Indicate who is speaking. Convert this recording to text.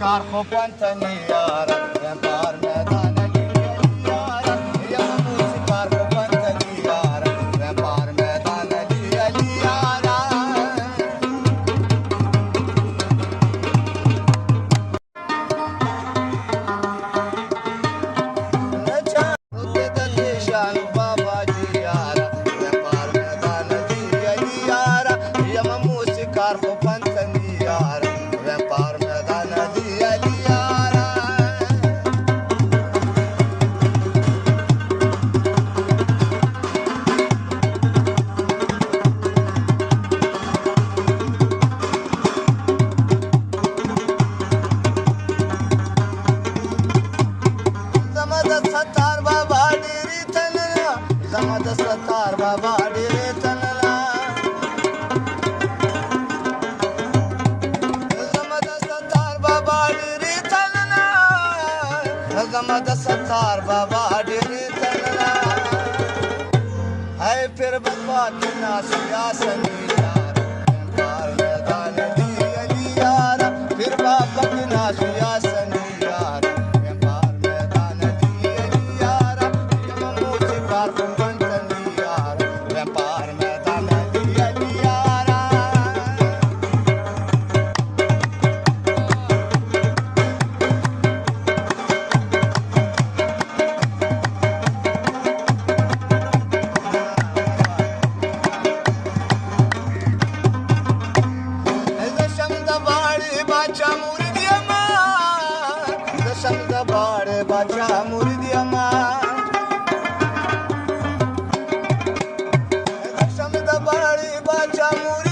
Speaker 1: Car Hopantaniara, Rampar Medana Diara, Yamusikar Hopantaniara, Rampar Medana Diara. Racha, Udetan Baba Diara, Rampar Medana Diara, Yamusikar Hopantaniara, Rampar Medana Satar Baba Diri Tanala, Zamada Satar Baba Diri Tanala, Zamada Satar Baba Diri Tanala, Zamada Satar Baba Diri Tanala. Hai fir Baba Kina Siyasani Yara, Par Medan Di Yara, fir Baba Kina Siyasani Yara. Bacha Muridiama, Samda Bari Bacha Muri.